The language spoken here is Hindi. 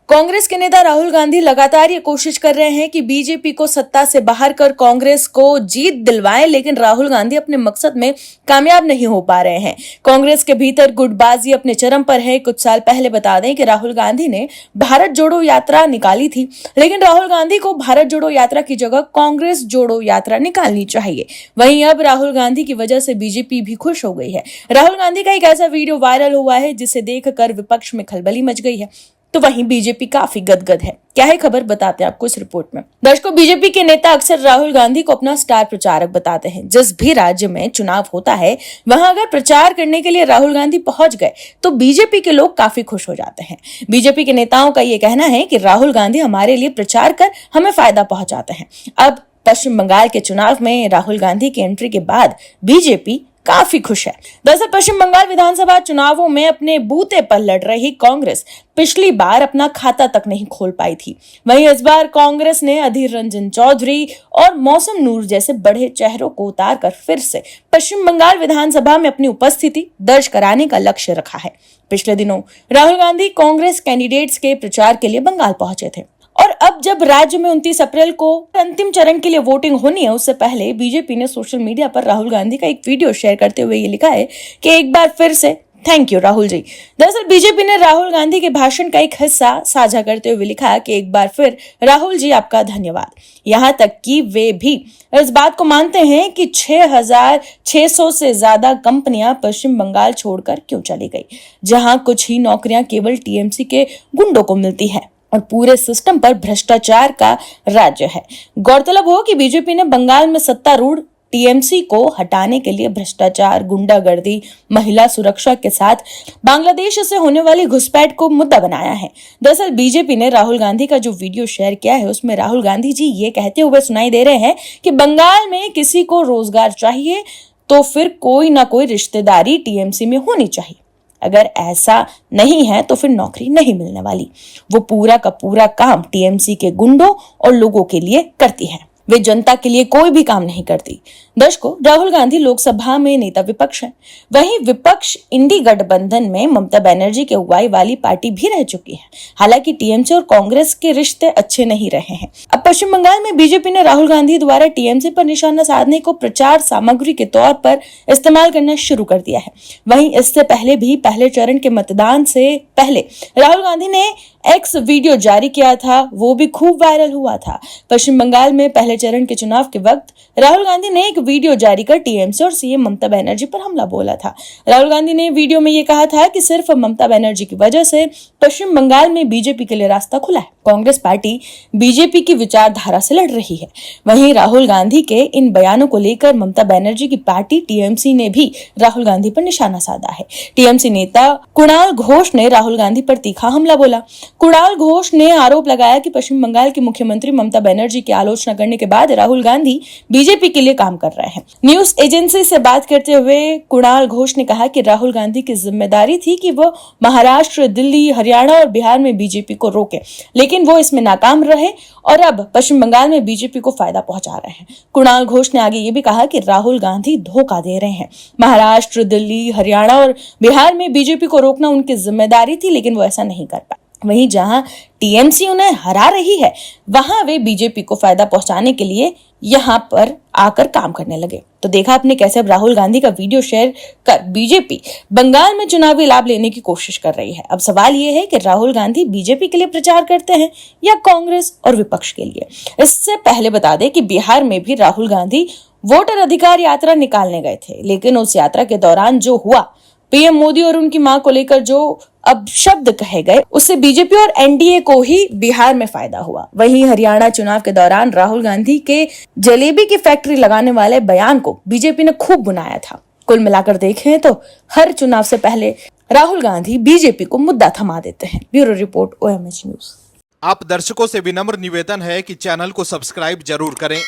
कांग्रेस के नेता राहुल गांधी लगातार ये कोशिश कर रहे हैं कि बीजेपी को सत्ता से बाहर कर कांग्रेस को जीत दिलवाएं, लेकिन राहुल गांधी अपने मकसद में कामयाब नहीं हो पा रहे हैं। कांग्रेस के भीतर गुटबाजी अपने चरम पर है। कुछ साल पहले बता दें कि राहुल गांधी ने भारत जोड़ो यात्रा निकाली थी, लेकिन राहुल गांधी को भारत जोड़ो यात्रा की जगह कांग्रेस जोड़ो यात्रा निकालनी चाहिए। वहीं अब राहुल गांधी की वजह से बीजेपी भी खुश हो गई है। राहुल गांधी का एक ऐसा वीडियो वायरल हुआ है जिसे देखकर विपक्ष में खलबली मच गई है, तो वहीं बीजेपी काफी गदगद है। क्या है खबर, बताते हैं आपको इस रिपोर्ट में। दर्शकों, बीजेपी के नेता अक्सर राहुल गांधी को अपना स्टार प्रचारक बताते हैं। जिस भी राज्य में चुनाव होता है, वहां अगर प्रचार करने के लिए राहुल गांधी पहुंच गए तो बीजेपी के लोग काफी खुश हो जाते हैं। बीजेपी के नेताओं का ये कहना है कि राहुल गांधी हमारे लिए प्रचार कर हमें फायदा पहुंचाते हैं। अब पश्चिम बंगाल के चुनाव में राहुल गांधी की एंट्री के बाद बीजेपी काफी खुश है। दरअसल पश्चिम बंगाल विधानसभा चुनावों में अपने बूते पर लड़ रही कांग्रेस पिछली बार अपना खाता तक नहीं खोल पाई थी। वहीं इस बार कांग्रेस ने अधीर रंजन चौधरी और मौसम नूर जैसे बड़े चेहरों को उतारकर फिर से पश्चिम बंगाल विधानसभा में अपनी उपस्थिति दर्ज कराने का लक्ष्य रखा है। पिछले दिनों राहुल गांधी कांग्रेस कैंडिडेट्स के प्रचार के लिए बंगाल पहुंचे थे और अब जब राज्य में 29 अप्रैल को अंतिम चरण के लिए वोटिंग होनी है, उससे पहले बीजेपी ने सोशल मीडिया पर राहुल गांधी का एक वीडियो शेयर करते हुए ये लिखा है कि एक बार फिर से थैंक यू राहुल जी। दरअसल बीजेपी ने राहुल गांधी के भाषण का एक हिस्सा साझा करते हुए लिखा कि एक बार फिर राहुल जी आपका धन्यवाद। यहाँ तक कि वे भी इस बात को मानते हैं कि 6,600 से ज्यादा कंपनियां पश्चिम बंगाल छोड़कर क्यों चली गई, जहां कुछ ही नौकरियां केवल टीएमसी के गुंडों को मिलती है और पूरे सिस्टम पर भ्रष्टाचार का राज्य है। गौरतलब हो कि बीजेपी ने बंगाल में सत्तारूढ़ टीएमसी को हटाने के लिए भ्रष्टाचार, गुंडागर्दी, महिला सुरक्षा के साथ बांग्लादेश से होने वाली घुसपैठ को मुद्दा बनाया है। दरअसल बीजेपी ने राहुल गांधी का जो वीडियो शेयर किया है, उसमें राहुल गांधी जी ये कहते हुए सुनाई दे रहे हैं कि बंगाल में किसी को रोजगार चाहिए तो फिर कोई ना कोई रिश्तेदारी टीएमसी में होनी चाहिए। अगर ऐसा नहीं है तो फिर नौकरी नहीं मिलने वाली। वो पूरा का पूरा काम टीएमसी के गुंडों और लोगों के लिए करती है, वे जनता के लिए कोई भी काम नहीं करती। दर्शकों, राहुल गांधी लोकसभा में नेता विपक्ष है। वहीं विपक्ष इंडी गठबंधन में ममता बनर्जी की अगुवाई वाली पार्टी भी रह चुकी है। हालांकि टीएमसी और कांग्रेस के रिश्ते अच्छे नहीं रहे हैं। अब पश्चिम बंगाल में बीजेपी ने राहुल गांधी द्वारा टीएमसी पर निशाना साधने को प्रचार सामग्री के तौर पर इस्तेमाल करना शुरू कर दिया है। वहीं इससे पहले भी पहले चरण के मतदान से पहले राहुल गांधी ने एक्स वीडियो जारी किया था, वो भी खूब वायरल हुआ था। पश्चिम बंगाल में पहले चरण के चुनाव के वक्त राहुल गांधी ने एक वीडियो जारी कर टीएमसी और सीएम ममता बनर्जी पर हमला बोला था। राहुल गांधी ने वीडियो में ये कहा था कि सिर्फ ममता बनर्जी की वजह से पश्चिम बंगाल में बीजेपी के लिए रास्ता खुला है। कांग्रेस पार्टी बीजेपी की विचारधारा से लड़ रही है। वहीं राहुल गांधी के इन बयानों को लेकर ममता बनर्जी की पार्टी टीएमसी ने भी राहुल गांधी पर निशाना साधा है। टीएमसी नेता कुणाल घोष ने राहुल गांधी पर तीखा हमला बोला। कुणाल घोष ने आरोप लगाया कि पश्चिम बंगाल की मुख्यमंत्री ममता बनर्जी की आलोचना करने के बाद राहुल गांधी बीजेपी के लिए काम कर रहे हैं। न्यूज एजेंसी से बात करते हुए कुणाल घोष ने कहा कि राहुल गांधी की जिम्मेदारी थी कि वो महाराष्ट्र, दिल्ली, हरियाणा और बिहार में बीजेपी को रोके, लेकिन वो इसमें नाकाम रहे और अब पश्चिम बंगाल में बीजेपी को फायदा पहुंचा रहे हैं। कुणाल घोष ने आगे ये भी कहा कि राहुल गांधी धोखा दे रहे हैं। महाराष्ट्र, दिल्ली, हरियाणा और बिहार में बीजेपी को रोकना उनकी जिम्मेदारी थी, लेकिन वो ऐसा नहीं कर पाए। वहीं जहां टीएमसी उन्हें हरा रही है, वहां वे बीजेपी को फायदा पहुंचाने के लिए यहां पर आकर काम करने लगे। तो देखा आपने कैसे अब राहुल गांधी का वीडियो शेयर कर बीजेपी बंगाल में चुनावी लाभ लेने की कोशिश कर रही है। अब सवाल यह है कि राहुल गांधी बीजेपी के लिए प्रचार करते हैं या कांग्रेस और विपक्ष के लिए। इससे पहले बता दें कि बिहार में भी राहुल गांधी वोटर अधिकार यात्रा निकालने गए थे, लेकिन उस यात्रा के दौरान जो हुआ, पीएम मोदी और उनकी मां को लेकर जो अब शब्द कहे गए, उससे बीजेपी और एनडीए को ही बिहार में फायदा हुआ। वहीं हरियाणा चुनाव के दौरान राहुल गांधी के जलेबी की फैक्ट्री लगाने वाले बयान को बीजेपी ने खूब बुनाया था। कुल मिलाकर देखें तो हर चुनाव से पहले राहुल गांधी बीजेपी को मुद्दा थमा देते हैं। Bureau report, OMH news. आप दर्शकों से विनम्र निवेदन है कि चैनल को सब्सक्राइब जरूर करें